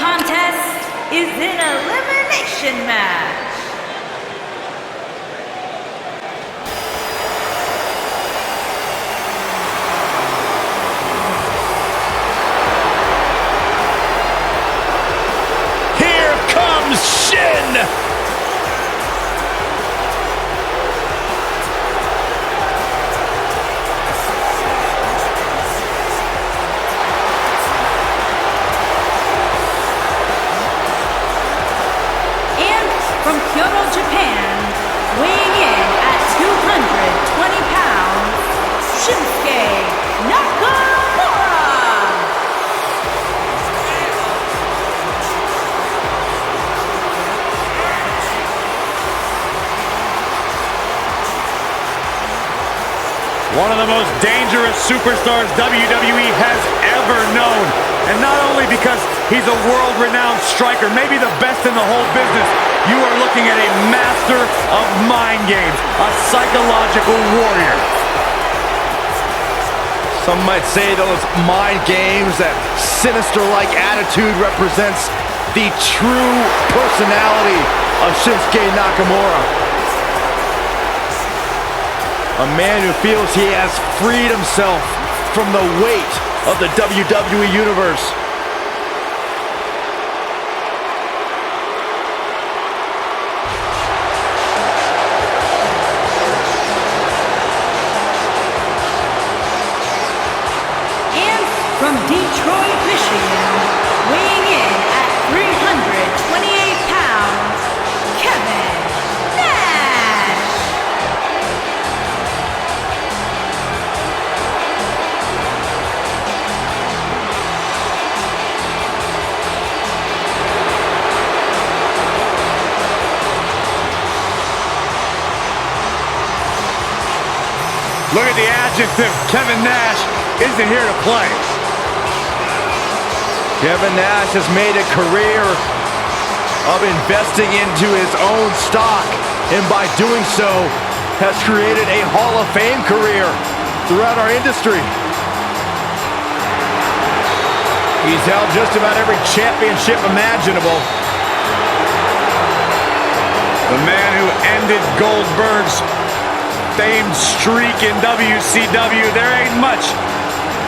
contest is an elimination match. Here comes Shin! From Kyoto, Japan, weighing in at 220 pounds, Shinsuke Nakamura! One of the most dangerous superstars WWE has ever known. And not only because he's a world-renowned striker, maybe the best in the whole business, you are looking at a master of mind games, a psychological warrior. Some might say those mind games, that sinister-like attitude represents the true personality of Shinsuke Nakamura. A man who feels he has freed himself from the weight of the WWE Universe. From Detroit, Michigan, weighing in at 328 pounds, Kevin Nash. Look at the adjective. Kevin Nash isn't here to play. Kevin Nash has made a career of investing into his own stock, and by doing so, has created a Hall of Fame career throughout our industry. He's held just about every championship imaginable. The man who ended Goldberg's famed streak in WCW. There ain't much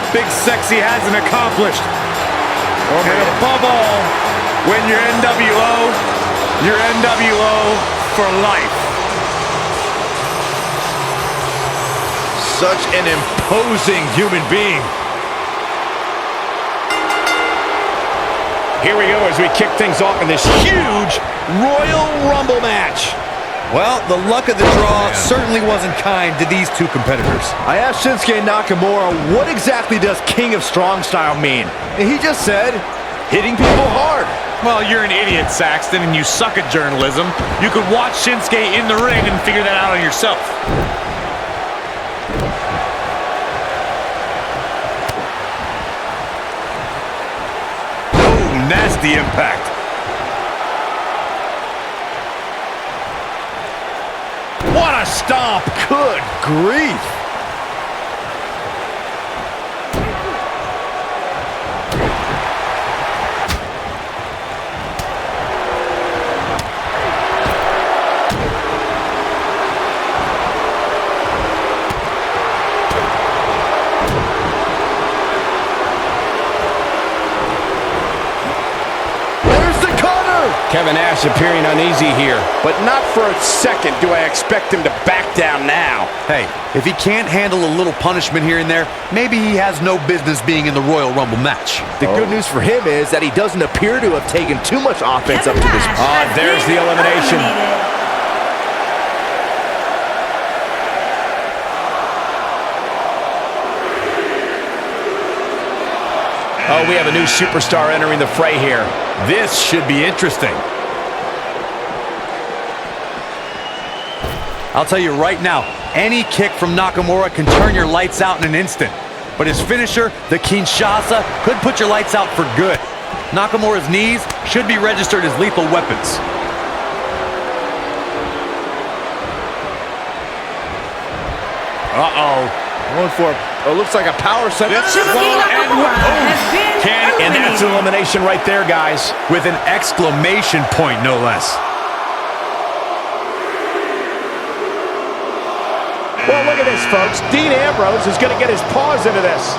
Big Sexy hasn't accomplished. And above all, when you're NWO for life. Such an imposing human being. Here we go as we kick things off in this huge Royal Rumble match. Well, the luck of the draw certainly wasn't kind to these two competitors. I asked Shinsuke Nakamura, what exactly does King of Strong Style mean? And he just said, hitting people hard. Well, you're an idiot, Saxton, and you suck at journalism. You could watch Shinsuke in the ring and figure that out on yourself. Oh, nasty impact. What a stomp! Good grief. Kevin Nash appearing uneasy here. But not for a second do I expect him to back down now. Hey, if he can't handle a little punishment here and there, maybe he has no business being in the Royal Rumble match. The good news for him is that he doesn't appear to have taken too much offense up to this point. There's the elimination. Oh, we have a new superstar entering the fray here. This should be interesting. I'll tell you right now, any kick from Nakamura can turn your lights out in an instant. But his finisher, the Kinshasa, could put your lights out for good. Nakamura's knees should be registered as lethal weapons. Uh-oh. Going for it looks like a power set. Shinsuke Nakamura has been And that's eliminated. elimination right there, guys. With an exclamation point, no less. Well, look at this, folks. Dean Ambrose is going to get his paws into this.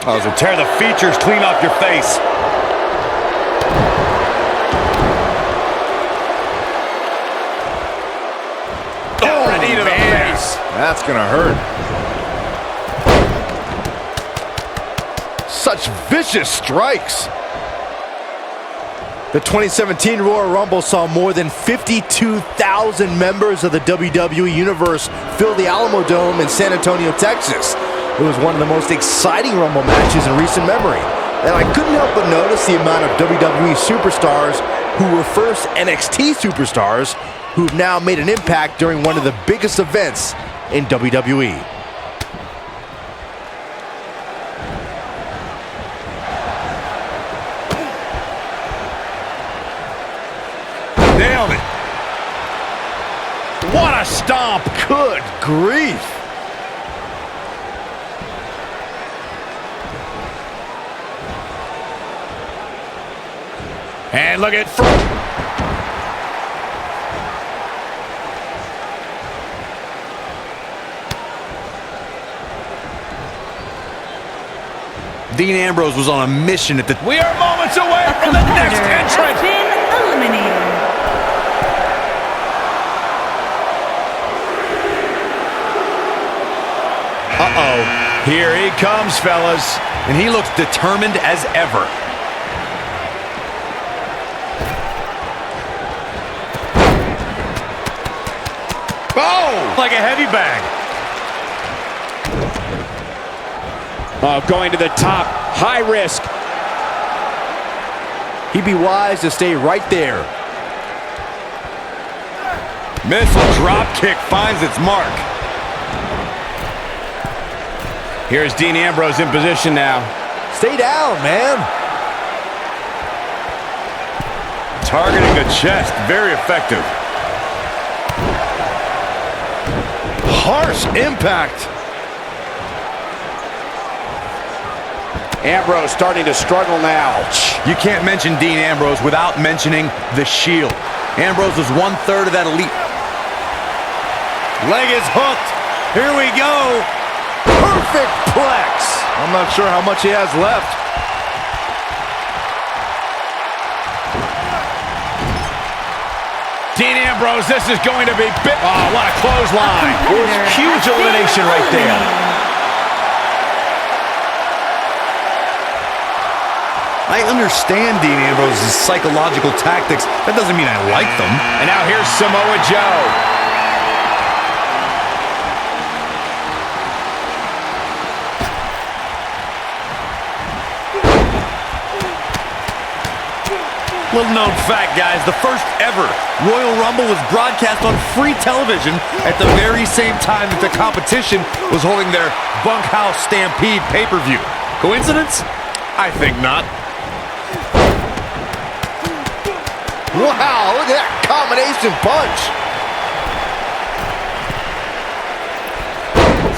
Oh, so tear the features clean off your face. Knee to the face. That's gonna hurt. Such vicious strikes. The 2017 Royal Rumble saw more than 52,000 members of the WWE Universe fill the Alamo Dome in San Antonio, Texas. It was one of the most exciting Rumble matches in recent memory. And I couldn't help but notice the amount of WWE superstars who were first NXT superstars who've now made an impact during one of the biggest events in WWE. Nailed it. What a stomp. Good grief. And look at Dean Ambrose was on a mission at the... We are moments away from the next Competitor has entrant. been eliminated. Uh-oh. Here he comes, fellas. And he looks determined as ever. Oh! Like a heavy bag. Going to the top. High risk. He'd be wise to stay right there. Missile drop kick finds its mark. Here's Dean Ambrose in position now. Stay down, man. Targeting the chest. Very effective. Harsh impact. Ambrose starting to struggle now. You can't mention Dean Ambrose without mentioning the Shield. Ambrose is 1/3 of that elite. Leg is hooked. Here we go. Perfect plex. I'm not sure how much he has left. Dean Ambrose, this is going to be big. Oh, what a clothesline. Competitor Huge has been elimination right there. eliminated. I understand Dean Ambrose's psychological tactics. That doesn't mean I like them. And now here's Samoa Joe. Little known fact, guys, the first ever Royal Rumble was broadcast on free television at the very same time that the competition was holding their Bunkhouse Stampede pay-per-view. Coincidence? I think not. Wow, look at that combination punch.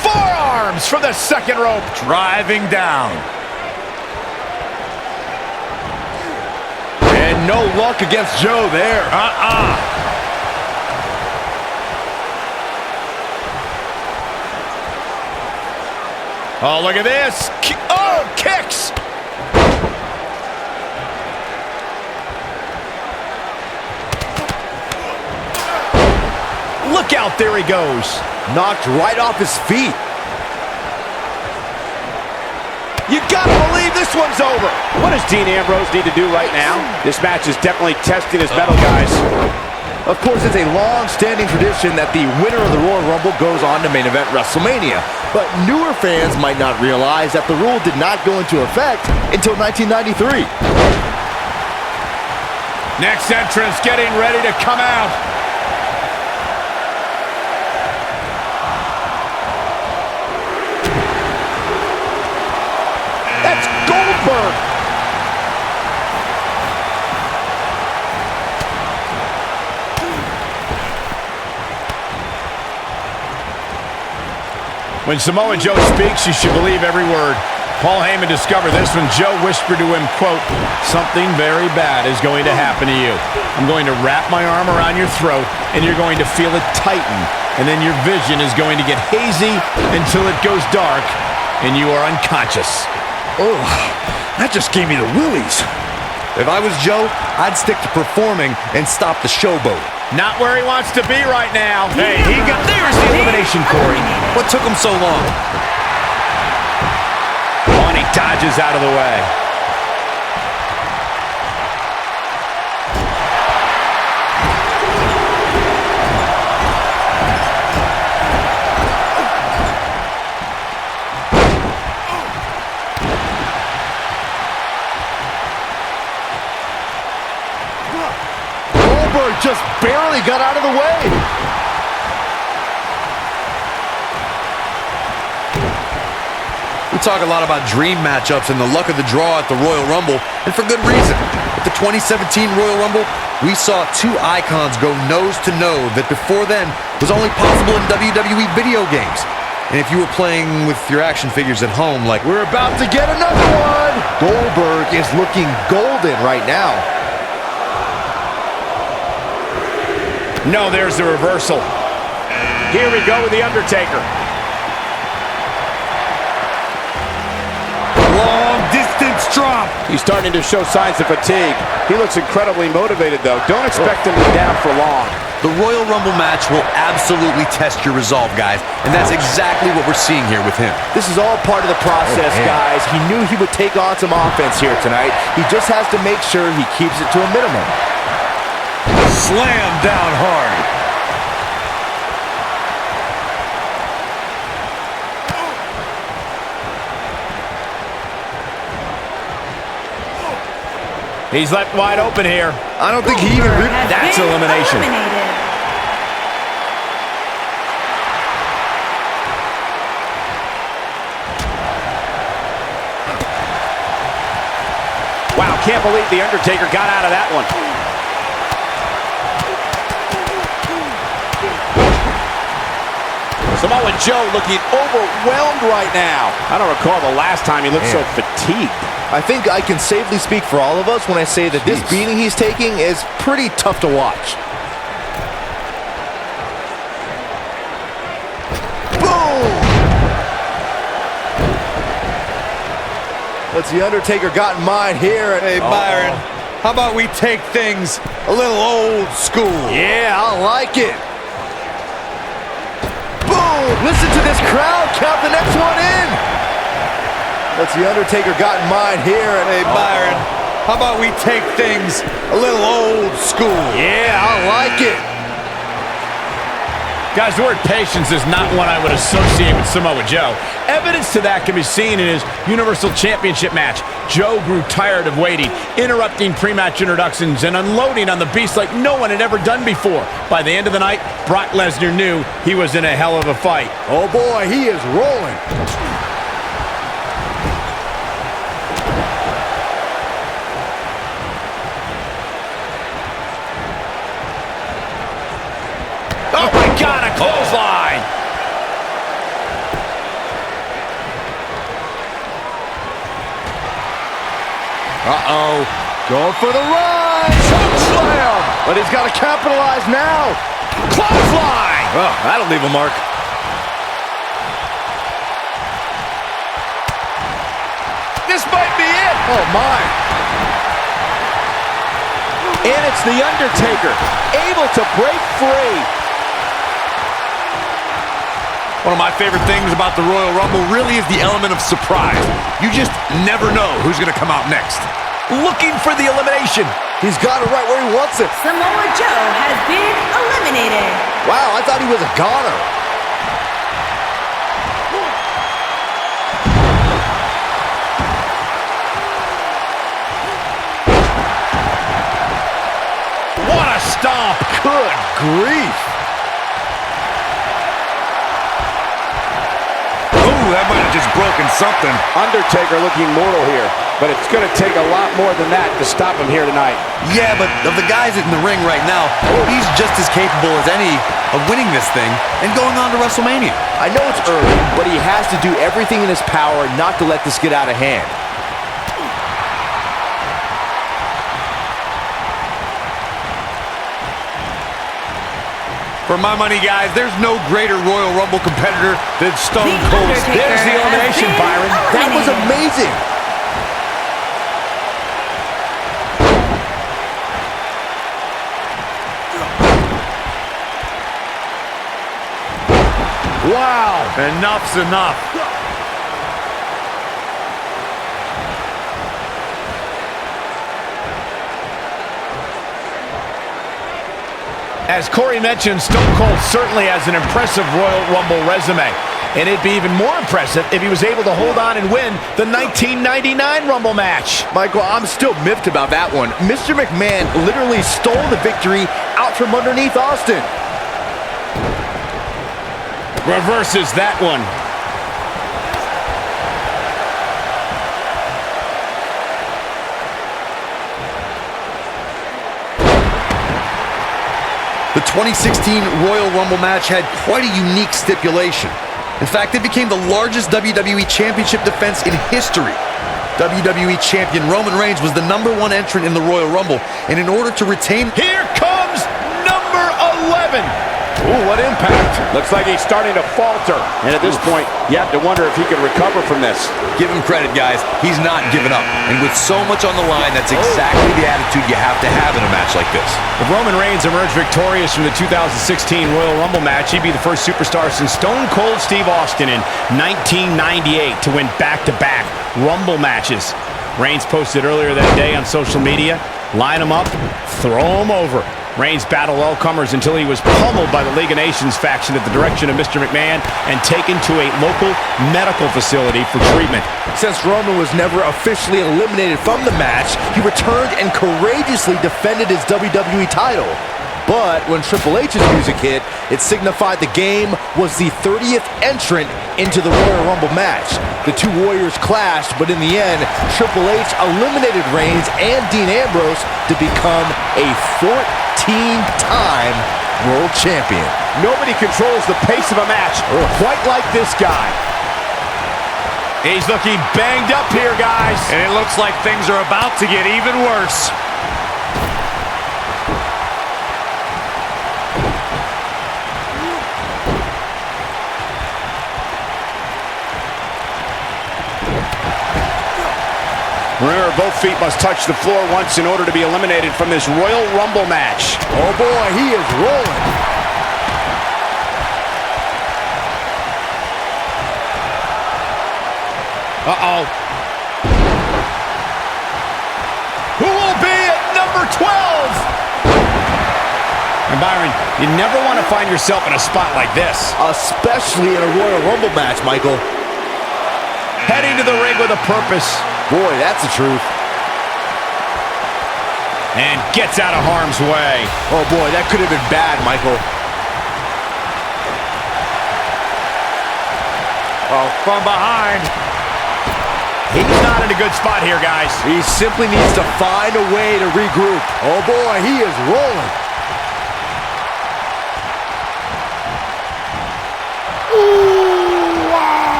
Forearms from the second rope. Driving down. And no luck against Joe there. Oh, look at this. Oh, kicks. Look out, there he goes. Knocked right off his feet. You gotta believe this one's over. What does Dean Ambrose need to do right now? This match is definitely testing his mettle, guys. Of course, it's a long-standing tradition that the winner of the Royal Rumble goes on to main event WrestleMania. But newer fans might not realize that the rule did not go into effect until 1993. Next entrance getting ready to come out. That's Goldberg. When Samoa Joe speaks, you should believe every word. Paul Heyman discovered this when Joe whispered to him, quote, "Something very bad is going to happen to you. I'm going to wrap my arm around your throat, and you're going to feel it tighten, and then your vision is going to get hazy until it goes dark, and you are unconscious." Oh, that just gave me the willies. If I was Joe, I'd stick to performing and stop the showboat. Not where he wants to be right now. Hey, there's the elimination, Corey. What took him so long? Oh, and he dodges out of the way. Goldberg just barely got out of the way. We talk a lot about dream matchups and the luck of the draw at the Royal Rumble, and for good reason. At the 2017 Royal Rumble, we saw two icons go nose to nose that before then was only possible in WWE video games. And if you were playing with your action figures at home, like We're about to get another one. Goldberg is looking golden right now. No, there's the reversal. Here we go with The Undertaker. Long distance drop. He's starting to show signs of fatigue. He looks incredibly motivated, though. Don't expect him to be down for long. the Royal Rumble match will absolutely test your resolve, guys, and that's exactly what we're seeing here with him. This is all part of the process, guys. He knew he would take on some offense here tonight. He just has to make sure he keeps it to a minimum. Slam down hard. He's left wide open here. I don't think he even ripped. That's elimination. Wow, can't believe The Undertaker got out of that one. Samoa Joe looking overwhelmed right now. I don't recall the last time he looked so fatigued. I think I can safely speak for all of us when I say that this beating he's taking is pretty tough to watch. Boom! What's The Undertaker got in mind here? Hey, Byron, how about we take things a little old school? Yeah, I like it. Boom! Listen to this crowd count the next one in. What's The Undertaker got in mind here? Hey, Byron, how about we take things a little old school? Yeah, I like it. Guys, the word patience is not one I would associate with Samoa Joe. Evidence to that can be seen in his Universal Championship match. Joe grew tired of waiting, interrupting pre-match introductions and unloading on the Beast like no one had ever done before. By the end of the night, Brock Lesnar knew he was in a hell of a fight. Oh boy, he is rolling. Oh my God, a clothesline! Uh-oh. Going for the run. Choke slam. But he's got to capitalize now. Clothesline! Oh, that'll leave a mark. This might be it! Oh, my. And it's The Undertaker, able to break free. One of my favorite things about the Royal Rumble really is the element of surprise. You just never know who's going to come out next. Looking for the elimination. He's got it right where he wants it. Samoa Joe has been eliminated. Wow, I thought he was a goner. What a stomp! Good grief. Ooh, that might have just broken something. Undertaker looking mortal here, but it's going to take a lot more than that to stop him here tonight. Yeah, but of the guys in the ring right now, he's just as capable as any of winning this thing and going on to WrestleMania. I know it's early, but he has to do everything in his power not to let this get out of hand. For my money, guys, there's no greater Royal Rumble competitor than Stone The Cold. Undertaker There's the elimination, has been Byron. That was eliminated. amazing. Wow, enough's enough. As Corey mentioned, Stone Cold certainly has an impressive Royal Rumble resume. And it'd be even more impressive if he was able to hold on and win the 1999 Rumble match. Michael, I'm still miffed about that one. Mr. McMahon literally stole the victory out from underneath Austin. Reverses that one. The 2016 Royal Rumble match had quite a unique stipulation. In fact, it became the largest WWE Championship defense in history. WWE Champion Roman Reigns was the #1 entrant in the Royal Rumble, and in order to retain... Here comes number 11. Ooh, what impact. Looks like he's starting to falter. And at this point, you have to wonder if he can recover from this. Give him credit, guys. He's not giving up. And with so much on the line, that's exactly the attitude you have to have in a match like this. If Roman Reigns emerged victorious from the 2016 Royal Rumble match, he'd be the first superstar since Stone Cold Steve Austin in 1998 to win back-to-back Rumble matches. Reigns posted earlier that day on social media, line him up, throw him over. Reigns battled all comers until he was pummeled by the League of Nations faction at the direction of Mr. McMahon and taken to a local medical facility for treatment. Since Roman was never officially eliminated from the match, he returned and courageously defended his WWE title. But when Triple H's music hit, it signified the game was the 30th entrant into the Royal Rumble match. The two Warriors clashed, but in the end, Triple H eliminated Reigns and Dean Ambrose to become a 14-time world champion. Nobody controls the pace of a match quite like this guy. He's looking banged up here, guys. And it looks like things are about to get even worse. Remember, both feet must touch the floor once in order to be eliminated from this Royal Rumble match. Oh boy, he is rolling. Uh-oh. Who will be at number 12? And Byron, you never want to find yourself in a spot like this. Especially in a Royal Rumble match, Michael. Heading to the ring with a purpose. Boy, that's the truth. And gets out of harm's way. Oh boy, that could have been bad, Michael. Oh, from behind. He's not in a good spot here, guys. He simply needs to find a way to regroup. Oh boy, he is rolling.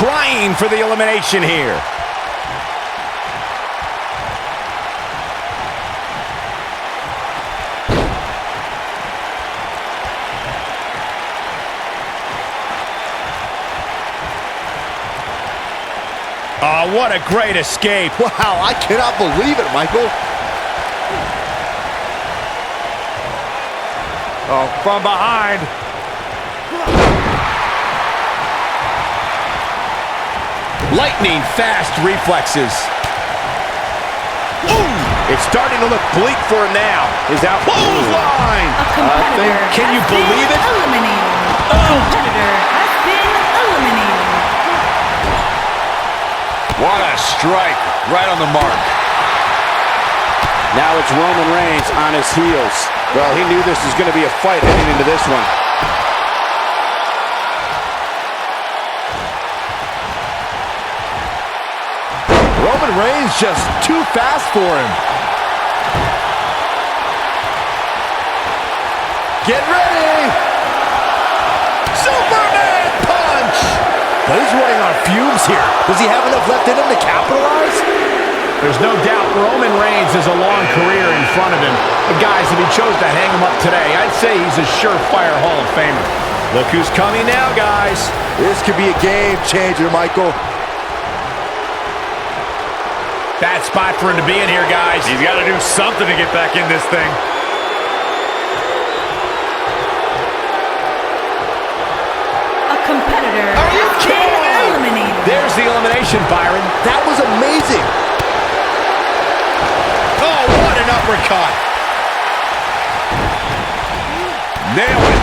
Trying for the elimination here. Oh, what a great escape. Wow, I cannot believe it, Michael. Oh, from behind. Lightning fast reflexes. Ooh! It's starting to look bleak for him now. His out Clothesline! A competitor Can you has believe been it? eliminated. A competitor has been eliminated. What a strike. Right on the mark. Now it's Roman Reigns on his heels. Well, he knew this was going to be a fight heading into this one. Roman Reigns just too fast for him. Get ready! Superman punch! But he's running on fumes here. Does he have enough left in him to capitalize? There's no doubt Roman Reigns has a long career in front of him. But guys, if he chose to hang him up today, I'd say he's a surefire Hall of Famer. Look who's coming now, guys. This could be a game changer, Michael. Bad spot for him to be in here, guys. He's got to do something to get back in this thing. A competitor Are you has kidding been me? eliminated. There's the elimination, Byron. That was amazing. Oh, what an uppercut. Nailed it.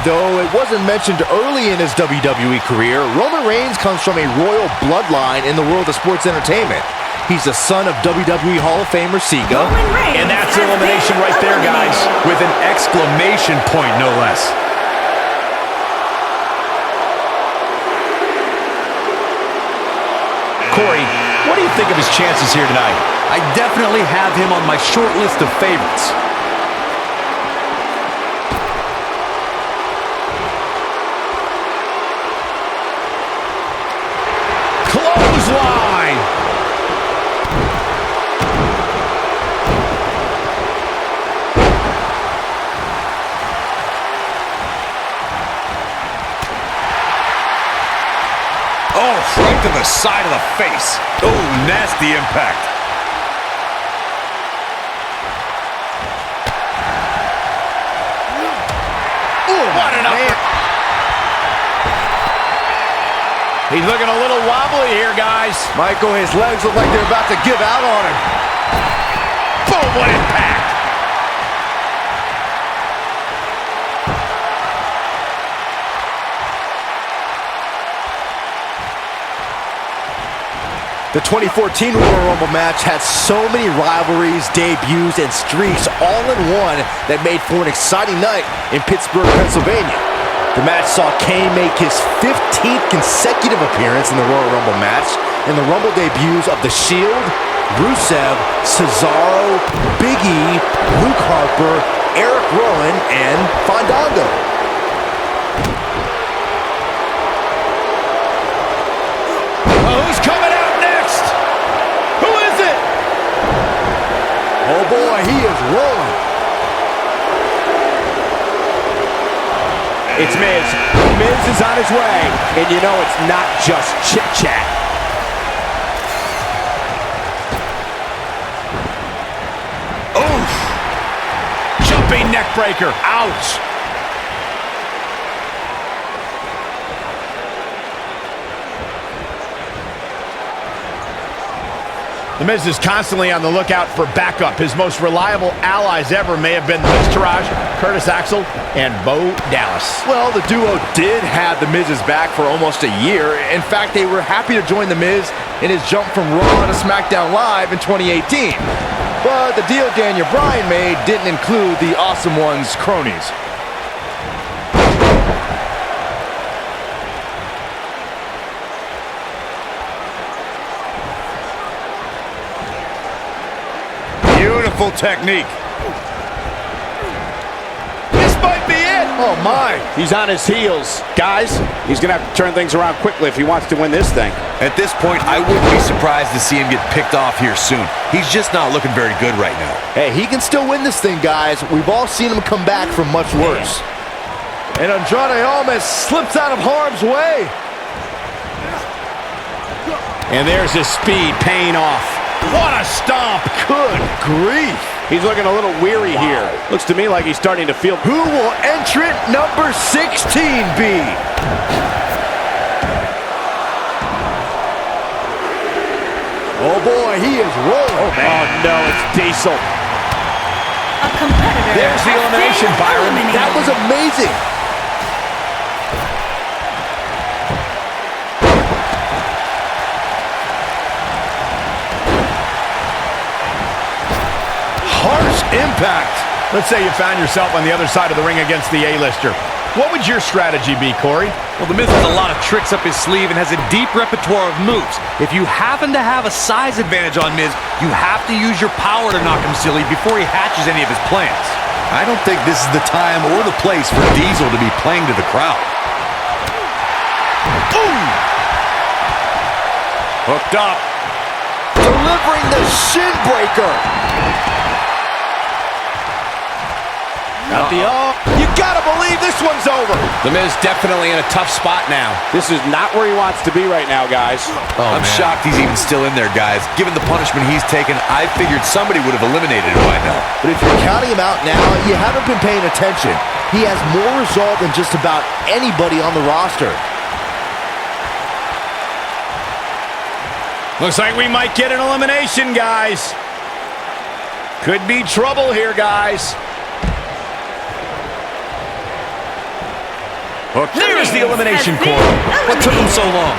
Though it wasn't mentioned early in his WWE career, Roman Reigns comes from a royal bloodline in the world of sports entertainment. He's the son of WWE Hall of Famer Sega. Roman Reigns And that's has elimination been right there, guys. eliminated. With an exclamation point, no less. Corey, what do you think of his chances here tonight? I definitely have him on my short list of favorites. Clothesline. Oh, right to the side of the face. Oh, nasty impact. What an uppercut. He's looking a little wobbly here, guys. Michael, his legs look like they're about to give out on him. Boom, what impact. The 2014 Royal Rumble match had so many rivalries, debuts, and streaks all in one that made for an exciting night in Pittsburgh, Pennsylvania. The match saw Kane make his 15th consecutive appearance in the Royal Rumble match, and the Rumble debuts of The Shield, Rusev, Cesaro, Big E, Luke Harper, Eric Rowan, and Fandango. Who's coming out next? Who is it? Oh boy, he is rolling. It's Miz. Miz is on his way, and you know it's not just chit-chat. Oof. Jumping neck breaker. Ouch. The Miz is constantly on the lookout for backup. His most reliable allies ever may have been Miz Taraj, Curtis Axel, and Bo Dallas. Well, the duo did have The Miz's back for almost a year. In fact, they were happy to join The Miz in his jump from Raw to SmackDown Live in 2018. But the deal Daniel Bryan made didn't include the Awesome One's cronies. Beautiful technique. This might be it! Oh my! He's on his heels. Guys, he's going to have to turn things around quickly if he wants to win this thing. At this point, I wouldn't be surprised to see him get picked off here soon. He's just not looking very good right now. Hey, he can still win this thing, guys. We've all seen him come back from much worse. And Andrade almost slips out of harm's way. And there's his speed paying off. What a stomp. Good grief. He's looking a little weary here. Looks to me like he's starting to feel... Who will entrant number 16 be? Oh boy, he is rolling. Oh, man. Oh no, it's Diesel. A competitor There's the has elimination, been Byron. eliminated. That was amazing. Harsh impact. Let's say you found yourself on the other side of the ring against the A-lister. What would your strategy be, Corey? Well, The Miz has a lot of tricks up his sleeve and has a deep repertoire of moves. If you happen to have a size advantage on Miz, you have to use your power to knock him silly before he hatches any of his plans. I don't think this is the time or the place for Diesel to be playing to the crowd. Boom! Hooked up. Delivering the shin breaker. You gotta believe this one's over. The Miz definitely in a tough spot now. This is not where he wants to be right now, guys. I'm shocked he's even still in there, guys. Given the punishment he's taken, I figured somebody would have eliminated him by now. But if you're counting him out now, you haven't been paying attention. He has more resolve than just about anybody on the roster. Looks like we might get an elimination, guys. Could be trouble here, guys. There's the elimination, Corey. What took him so long?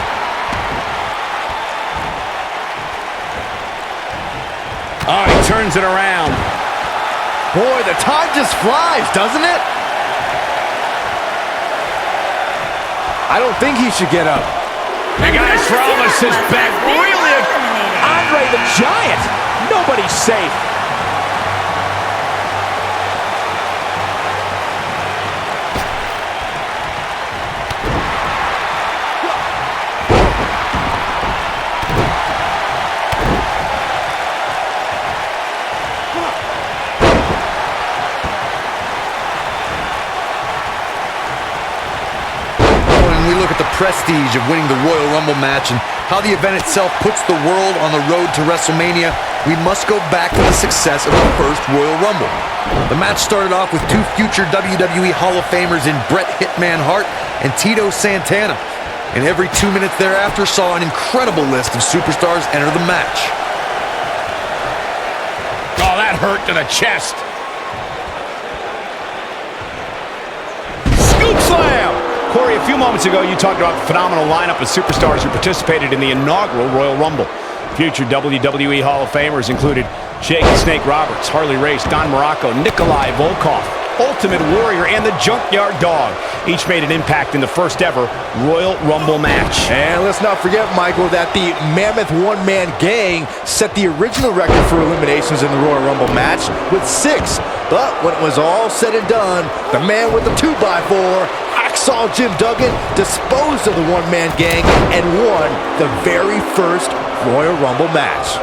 Oh, he turns it around. Boy, the time just flies, doesn't it? I don't think he should get up. And guys, Rollins is back. Really? Andre the Giant. Nobody's safe. We look at the prestige of winning the Royal Rumble match and how the event itself puts the world on the road to WrestleMania, we must go back to the success of the first Royal Rumble. The match started off with two future WWE Hall of Famers in Bret Hitman Hart and Tito Santana, and every 2 minutes thereafter saw an incredible list of superstars enter the match. Oh, that hurt to the chest. Scoop slam! Corey, a few moments ago, you talked about the phenomenal lineup of superstars who participated in the inaugural Royal Rumble. Future WWE Hall of Famers included Jake the Snake Roberts, Harley Race, Don Morocco, Nikolai Volkov, Ultimate Warrior, and the Junkyard Dog. Each made an impact in the first ever Royal Rumble match. And let's not forget, Michael, that the Mammoth One-Man Gang set the original record for eliminations in the Royal Rumble match with 6. But when it was all said and done, the man with the 2x4, Hacksaw Jim Duggan, disposed of the One-Man Gang and won the very first Royal Rumble match.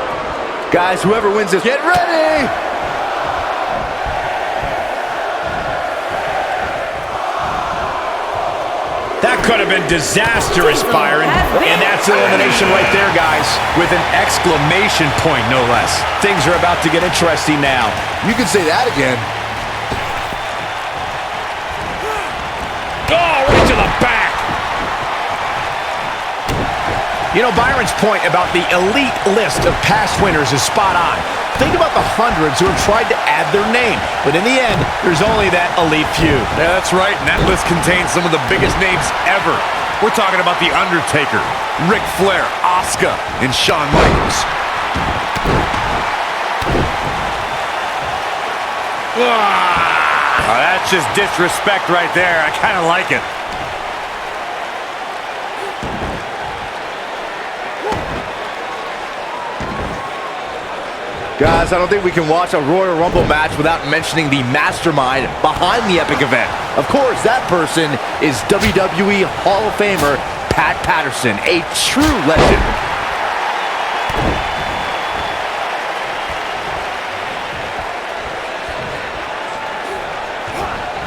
Guys, whoever wins this, get ready! That could have been disastrous, Byron. And that's elimination right there, guys. With an exclamation point, no less. Things are about to get interesting now. You can say that again. Oh, right to the back. You know, Byron's point about the elite list of past winners is spot on. Think about the hundreds who have tried to add their name, but in the end, there's only that elite few. Yeah, that's right, and that list contains some of the biggest names ever. We're talking about The Undertaker, Ric Flair, Asuka, and Shawn Michaels. Oh, that's just disrespect right there. I kind of like it. Guys, I don't think we can watch a Royal Rumble match without mentioning the mastermind behind the epic event. Of course, that person is WWE Hall of Famer Pat Patterson, a true legend.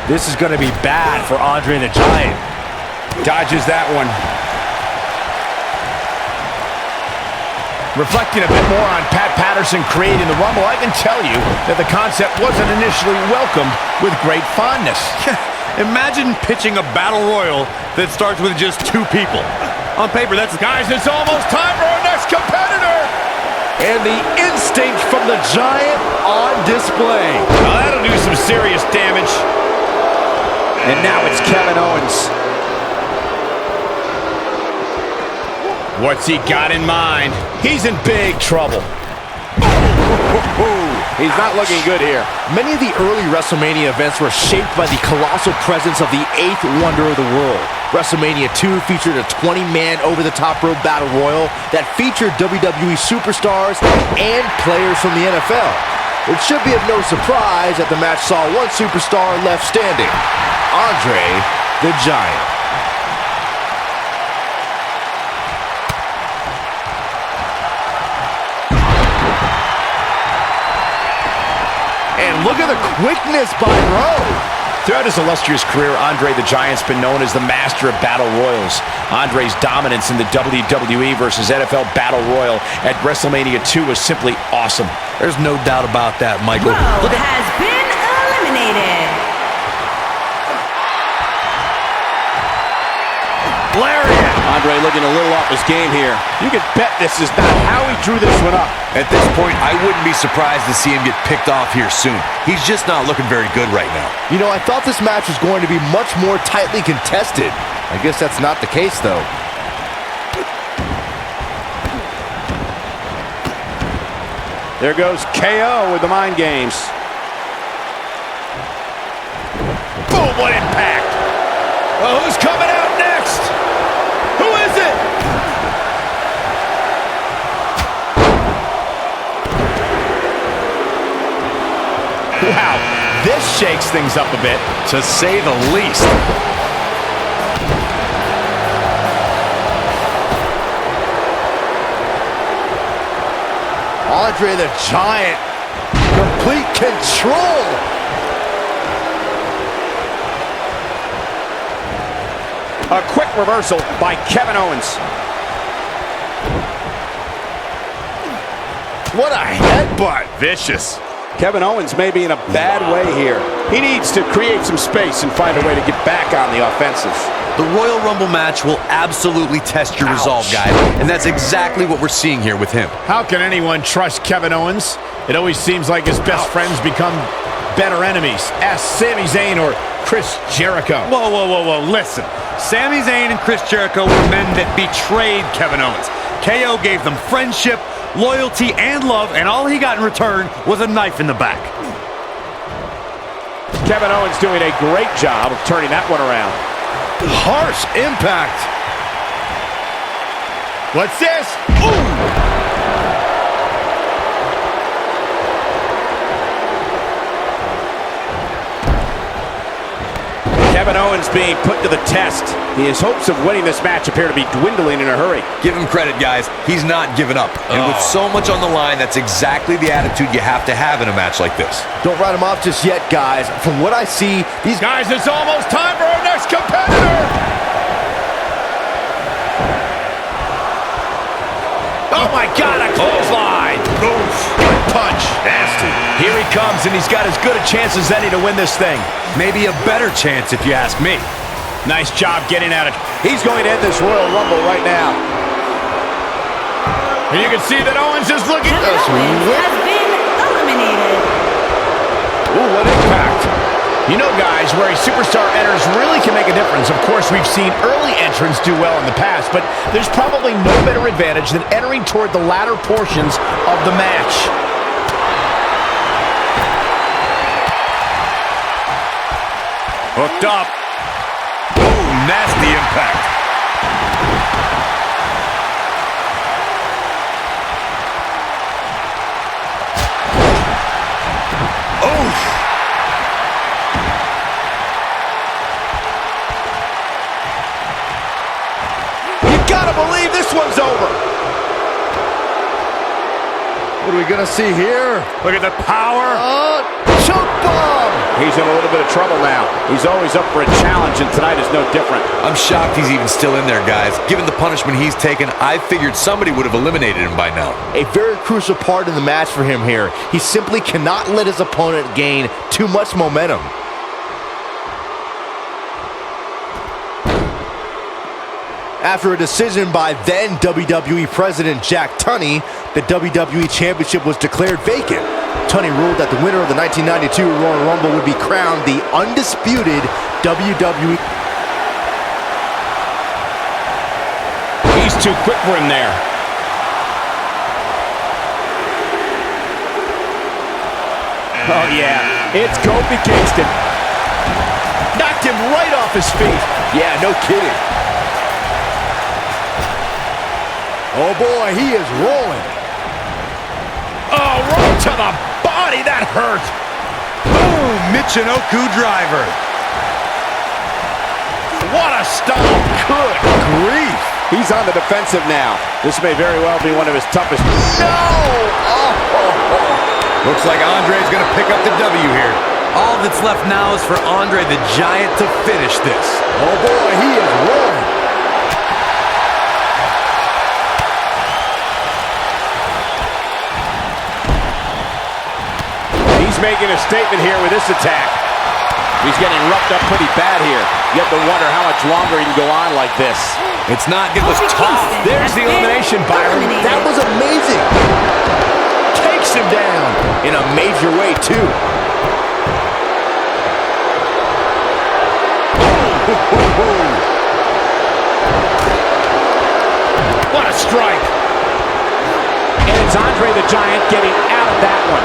This is going to be bad for Andre the Giant. Dodges that one. Reflecting a bit more on Pat Patterson creating the Rumble, I can tell you that the concept wasn't initially welcomed with great fondness. Imagine pitching a battle royal that starts with just 2 people. On paper, that's... Guys, it's almost time for our next competitor! And the instinct from the Giant on display. Now that'll do some serious damage. And now it's Kevin Owens. What's he got in mind? He's in big trouble. He's not looking good here. Many of the early WrestleMania events were shaped by the colossal presence of the 8th wonder of the world. WrestleMania 2 featured a 20-man over-the-top rope battle royal that featured WWE superstars and players from the NFL. It should be of no surprise that the match saw one superstar left standing, Andre the Giant. And look at the quickness by Rowe. Throughout his illustrious career, Andre the Giant's been known as the master of battle royals. Andre's dominance in the WWE versus NFL Battle Royal at WrestleMania 2 was simply awesome. There's no doubt about that, Michael. Rowe has been eliminated. Lariat! Andre looking a little off his game here. You can bet this is not how he drew this one up. At this point, I wouldn't be surprised to see him get picked off here soon. He's just not looking very good right now. You know, I thought this match was going to be much more tightly contested. I guess that's not the case, though. There goes KO with the mind games. Boom, what impact! Well, who's coming out next? Who is it? Wow, this shakes things up a bit, to say the least. Andre the Giant, complete control. A quick reversal by Kevin Owens. What a headbutt. Vicious. Kevin Owens may be in a bad way here. He needs to create some space and find a way to get back on the offensive. The Royal Rumble match will absolutely test your resolve, guys, and that's exactly what we're seeing here with him. How can anyone trust Kevin Owens? It always seems like his best friends become better enemies. Ask Sami Zayn or Chris Jericho. Whoa, whoa, whoa, whoa, listen. Sami Zayn and Chris Jericho were men that betrayed Kevin Owens. KO gave them friendship, loyalty, and love, and all he got in return was a knife in the back. Kevin Owens doing a great job of turning that one around. Harsh impact. What's this? Ooh! Kevin Owens being put to the test. His hopes of winning this match appear to be dwindling in a hurry. Give him credit, guys. He's not giving up. And with so much on the line, that's exactly the attitude you have to have in a match like this. Don't write him off just yet, guys. From what I see, these Guys, it's almost time for our next competitor! Oh my God, a clothesline! Oof. Good punch. Nasty. Here he comes, and he's got as good a chance as any to win this thing. Maybe a better chance if you ask me. Nice job getting at it. He's going to end this Royal Rumble right now. And you can see that Owens is looking... Kevin Owens has been eliminated. Ooh, what impact. You know, guys, where a superstar enters really can make a difference. Of course, we've seen early entrants do well in the past, but there's probably no better advantage than entering toward the latter portions of the match. Hooked up. Ooh, nasty impact. Gotta believe this one's over. What are we gonna see here? Look at the power. Choke bomb! He's in a little bit of trouble now. He's always up for a challenge, and tonight is no different. I'm shocked he's even still in there, guys. Given the punishment he's taken, I figured somebody would have eliminated him by now. A very crucial part in the match for him here. He simply cannot let his opponent gain too much momentum. After a decision by then WWE President Jack Tunney, the WWE Championship was declared vacant. Tunney ruled that the winner of the 1992 Royal Rumble would be crowned the undisputed WWE. He's too quick for him there. Oh, yeah. It's Kofi Kingston. Knocked him right off his feet. Yeah, no kidding. Oh, boy, he is rolling. Oh, right to the body. That hurt. Boom! Michinoku driver. What a stomp. Good grief. He's on the defensive now. This may very well be one of his toughest. No! Looks like Andre's going to pick up the W here. All that's left now is for Andre the Giant to finish this. Oh, boy, he is rolling. He's making a statement here with this attack. He's getting roughed up pretty bad here. You have to wonder how much longer he can go on like this. It's not good. It was tough. There's the elimination, Byron. That was amazing. Takes him down in a major way, too. What a strike. And it's Andre the Giant getting out of that one.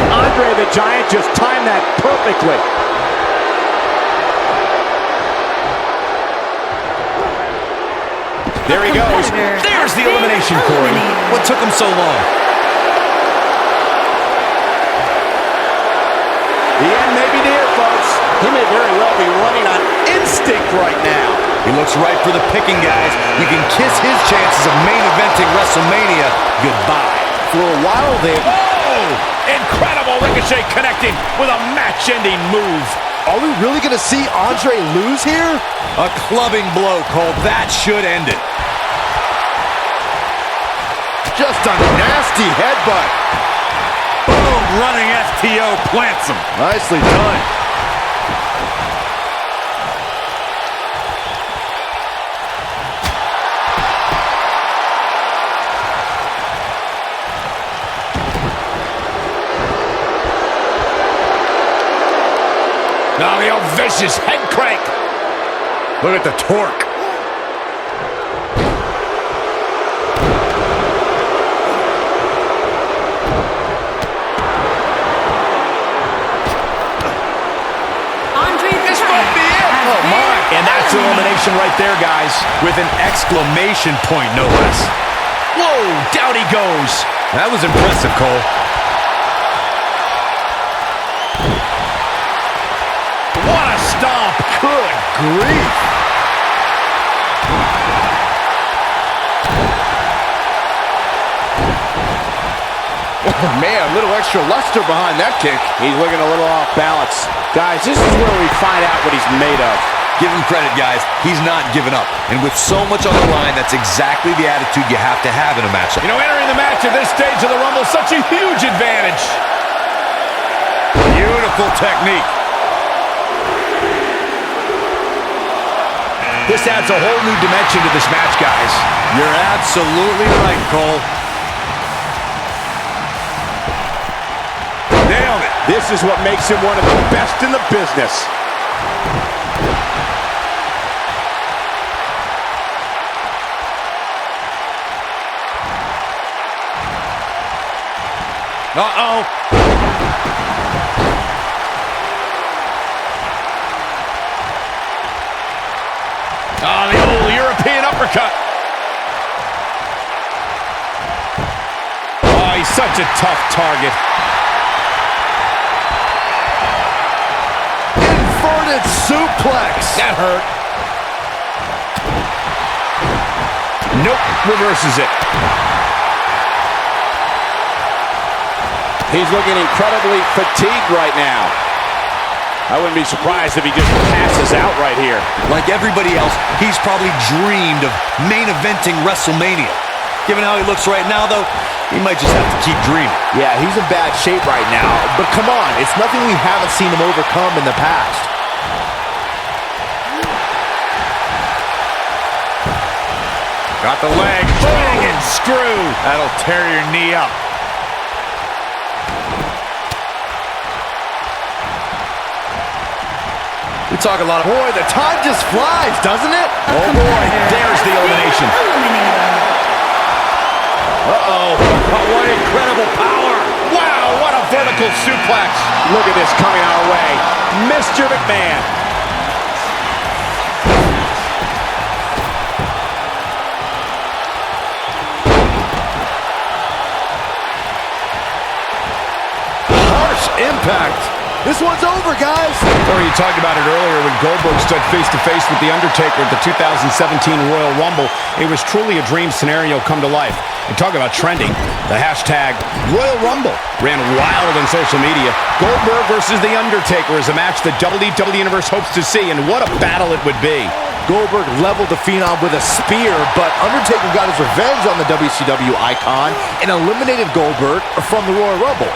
Andre the Giant just timed that perfectly. There he goes. There's the elimination, Corey. What took him so long? The end may be near, folks. He may very well be running on instinct right now. He looks right for the picking, guys. You can kiss his chances of main eventing WrestleMania goodbye. For a while there. Incredible Ricochet connecting with a match-ending move. Are we really going to see Andre lose here? A clubbing blow, Cole. That should end it. Just a nasty headbutt. Boom! Running STO plants him. Nicely done. Now the old vicious head crank. Look at the torque. Andre the This Giant might be it. has Oh, my. been And that's elimination right there, guys. With an exclamation point, no less. Whoa, down he goes. That was impressive, Cole. What a stomp. Good grief. Oh, man, a little extra luster behind that kick. He's looking a little off balance. Guys, this is where we find out what he's made of. Give him credit, guys. He's not giving up. And with so much on the line, that's exactly the attitude you have to have in a matchup. You know, entering the match at this stage of the Rumble is such a huge advantage. Beautiful technique. This adds a whole new dimension to this match, guys. You're absolutely right, Cole. Nailed it. This is what makes him one of the best in the business. Uh-oh. Oh, the old European uppercut. Oh, he's such a tough target. Inverted suplex. That hurt. Nope, reverses it. He's looking incredibly fatigued right now. I wouldn't be surprised if he just passes out right here. Like everybody else, he's probably dreamed of main eventing WrestleMania. Given how he looks right now, though, he might just have to keep dreaming. Yeah, he's in bad shape right now. But come on, it's nothing we haven't seen him overcome in the past. Got the leg. Bang and screw. That'll tear your knee up. We talk a lot of... Boy, the time just flies, doesn't it? Oh boy, there's the elimination. Uh-oh. What incredible power. Wow, what a vertical suplex. Look at this coming our way. Mr. McMahon. Harsh impact. This one's over, guys. Corey, you talked about it earlier when Goldberg stood face-to-face with The Undertaker at the 2017 Royal Rumble. It was truly a dream scenario come to life. And talk about trending. The hashtag Royal Rumble ran wild on social media. Goldberg versus The Undertaker is a match the WWE Universe hopes to see, and what a battle it would be. Goldberg leveled the Phenom with a spear, but Undertaker got his revenge on the WCW icon and eliminated Goldberg from the Royal Rumble.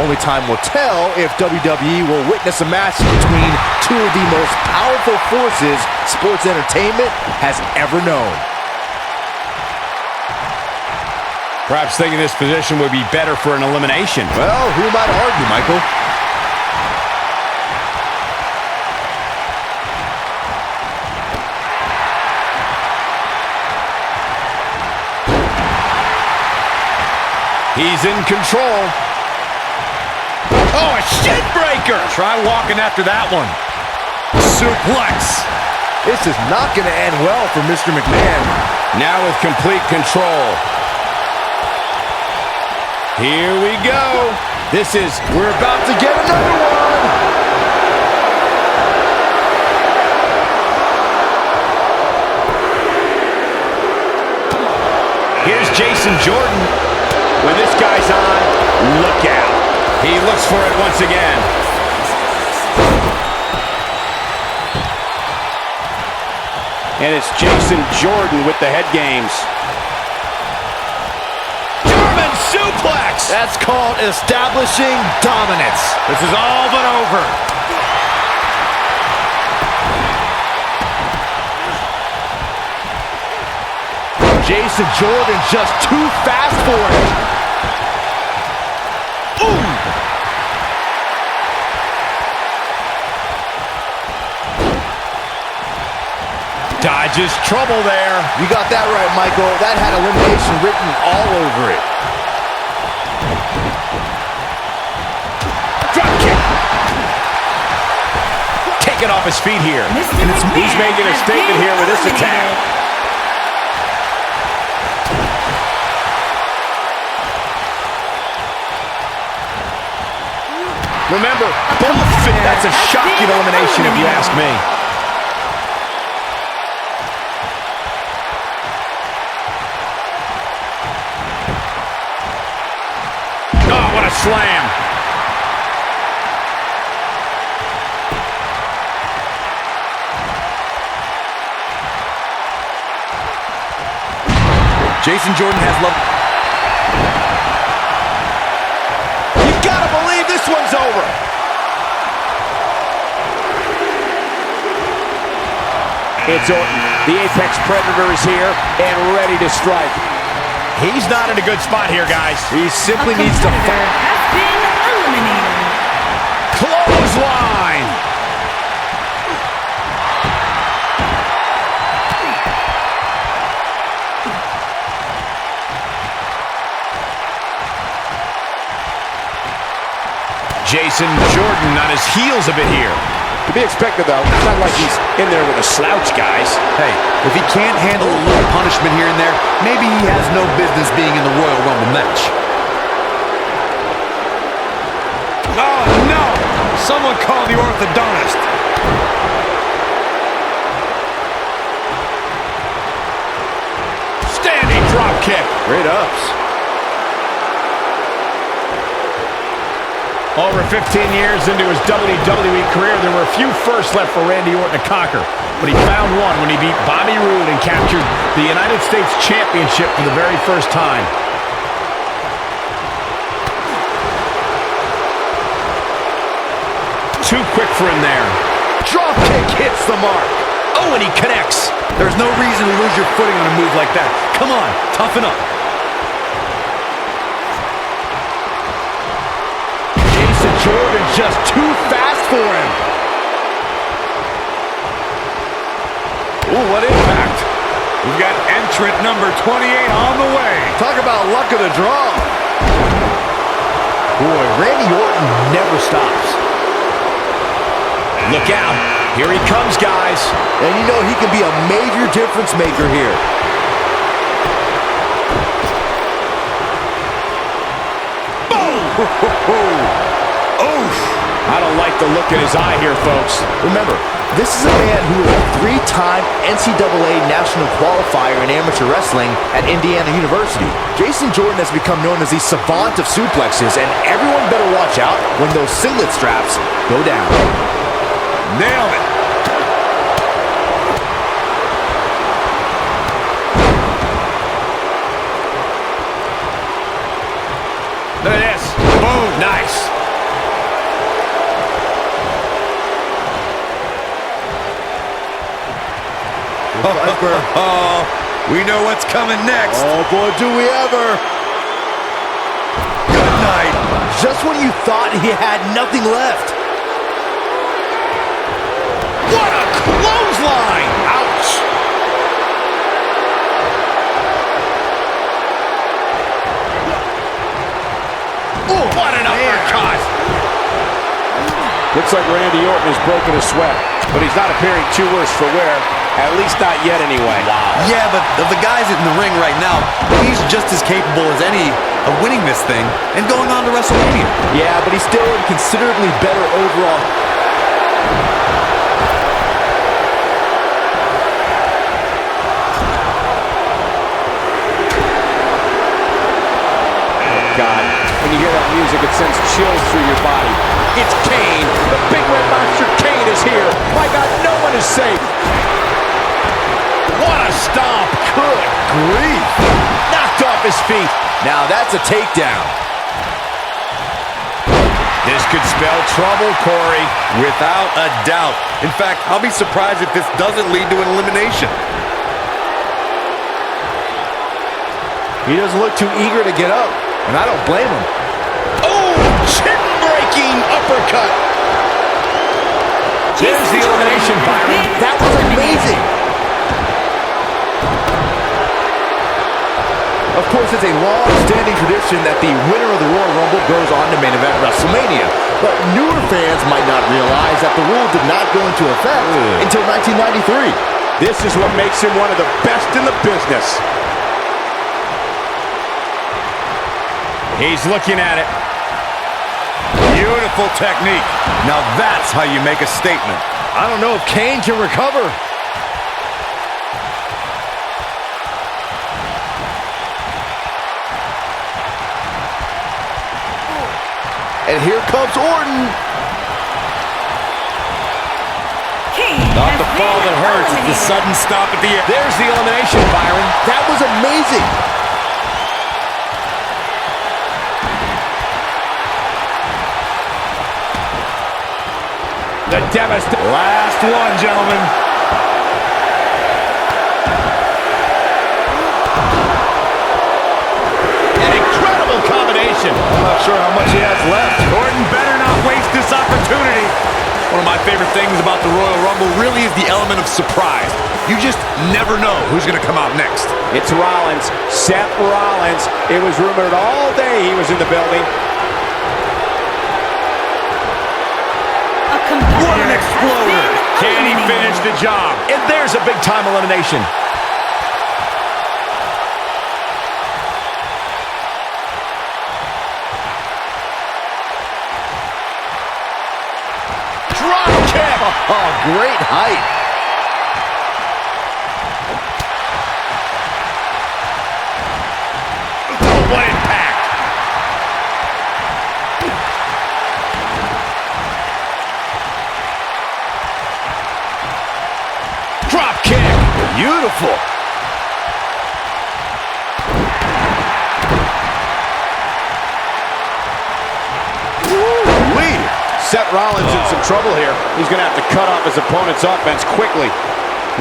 Only time will tell if WWE will witness a match between two of the most powerful forces sports entertainment has ever known. Perhaps thinking this position would be better for an elimination. Well, who might argue, Michael? He's in control. Oh, a shin breaker! Try walking after that one. Suplex. This is not going to end well for Mr. McMahon. Now with complete control. Here we go. We're about to get another one. Here's Jason Jordan. When this guy's on, look out. He looks for it once again. And it's Jason Jordan with the head games. German suplex! That's called establishing dominance. This is all but over. Jason Jordan just too fast for him. Ooh! Dodges trouble there. You got that right, Michael. That had elimination written all over it. Drop kick. Taken off his feet here. He's making a statement here with this attack. Remember, that's a shocking elimination if you ask me. Oh, what a slam. Jason Jordan has love. You gotta believe this one's over. It's Orton. The Apex Predator is here and ready to strike. He's not in a good spot here, guys. He simply needs to fight. Has been eliminated. Clothesline. Jason Jordan on his heels a bit here. To be expected, though. It's not like he's in there with a slouch, guys. Hey, if he can't handle a little punishment here and there, maybe he has no business being in the Royal Rumble match. Oh, no! Someone call the orthodontist. Standing drop kick. Great ups. Over 15 years into his WWE career, there were a few firsts left for Randy Orton to conquer. But he found one when he beat Bobby Roode and captured the United States Championship for the very first time. Too quick for him there. Drop kick hits the mark. Oh, and he connects. There's no reason to lose your footing on a move like that. Come on, toughen up. Jason Jordan just too fast for him. Ooh, what impact. We've got entrant number 28 on the way. Talk about luck of the draw. Boy, Randy Orton never stops. Look out. Here he comes, guys. And you know he can be a major difference maker here. Oof. I don't like the look in his eye here, folks. Remember, this is a man who is a three-time NCAA national qualifier in amateur wrestling at Indiana University. Jason Jordan has become known as the savant of suplexes, and everyone better watch out when those singlet straps go down. Nailed it. Look at this. Boom. Nice. We know what's coming next. Oh, boy, do we ever. Good night. Just when you thought he had nothing left. What a clothesline. Ouch. Ooh, what an uppercut. Looks like Randy Orton has broken a sweat, but he's not appearing too worse for wear. At least not yet, anyway. Wow. Yeah, but of the guys in the ring right now, he's just as capable as any of winning this thing and going on to WrestleMania. Yeah, but he's still in considerably better overall. God, when you hear that music, it sends chills through your body. It's Kane. The big red monster Kane is here. My God, no one is safe. What a stomp. Good grief. Knocked off his feet. Now that's a takedown. This could spell trouble, Corey. Without a doubt. In fact, I'll be surprised if this doesn't lead to an elimination. He doesn't look too eager to get up, and I don't blame him. Oh, chin-breaking uppercut. There's the elimination, Byron. That was amazing. Of course, it's a long-standing tradition that the winner of the Royal Rumble goes on to main event WrestleMania. But newer fans might not realize that the rule did not go into effect until 1993. This is what makes him one of the best in the business. He's looking at it. Beautiful technique. Now that's how you make a statement. I don't know if Kane can recover. And here comes Orton. Not the fall that hurts, it's the sudden stop at the end. There's the elimination, Byron. That was amazing. The devastation. Last one, gentlemen. An incredible combination. I'm not sure how much he has left. Orton better not waste this opportunity. One of my favorite things about the Royal Rumble really is the element of surprise. You just never know who's going to come out next. It's Rollins, Seth Rollins. It was rumored all day he was in the building. What an exploder. Can he finish the job? And there's a big-time elimination. Drop kick. Oh, great height. Oh, what impact. Drop kick. Beautiful. Woo-wee. Seth Rollins in some trouble here. He's going to have to cut off his opponent's offense quickly.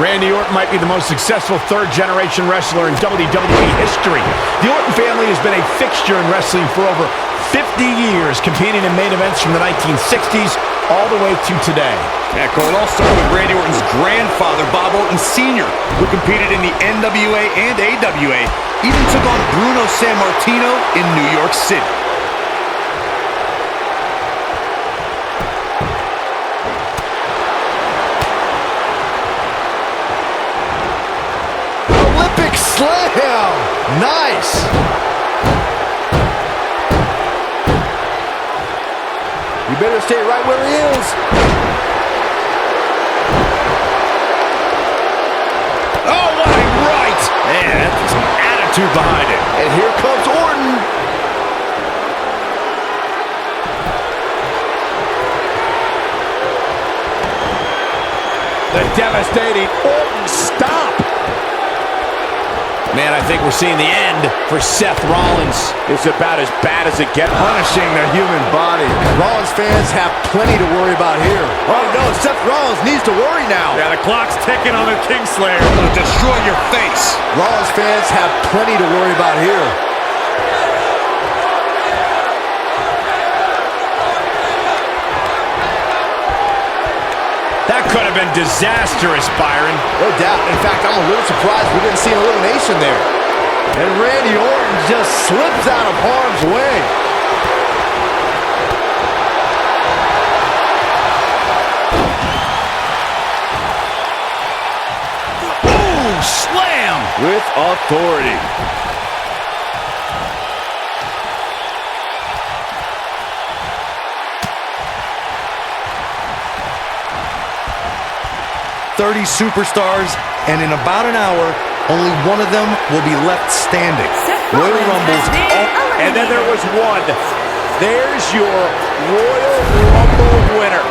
Randy Orton might be the most successful third-generation wrestler in WWE history. The Orton family has been a fixture in wrestling for over 50 years, competing in main events from the 1960s all the way to today. Yeah, Cole, it all started with Randy Orton's grandfather, Bob Orton Sr., who competed in the NWA and AWA, even took on Bruno Sammartino in New York City. Olympic slam! Nice! You better stay right where he is. Oh, what a right! Man, that's some attitude behind it. And here comes Orton. The devastating Orton stomp. Man, I think we're seeing the end for Seth Rollins. It's about as bad as it gets. Punishing the human body. Rollins fans have plenty to worry about here. Oh no, Seth Rollins needs to worry now. Yeah, the clock's ticking on the Kingslayer. I'm gonna destroy your face. Rollins fans have plenty to worry about here. That could have been disastrous, Byron. No doubt. In fact, I'm a little surprised we didn't see an elimination there. And Randy Orton just slips out of harm's way. Boom! Slam! With authority. "30 superstars, and in about an hour, only one of them will be left standing." Seth Royal Rollins Rumbles. has been eliminated. And then there was one. There's your Royal Rumble winner.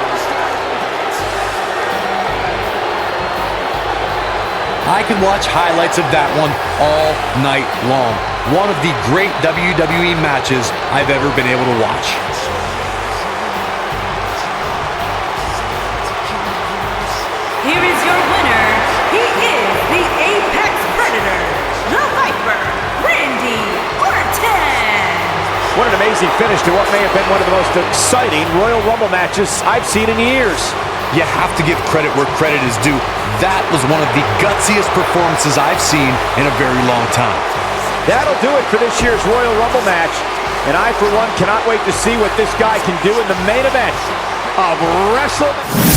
I could watch highlights of that one all night long. One of the great WWE matches I've ever been able to watch. Here is your winner. He is the Apex Predator, the Viper, Randy Orton. What an amazing finish to what may have been one of the most exciting Royal Rumble matches I've seen in years. You have to give credit where credit is due. That was one of the gutsiest performances I've seen in a very long time. That'll do it for this year's Royal Rumble match. And I, for one, cannot wait to see what this guy can do in the main event of WrestleMania.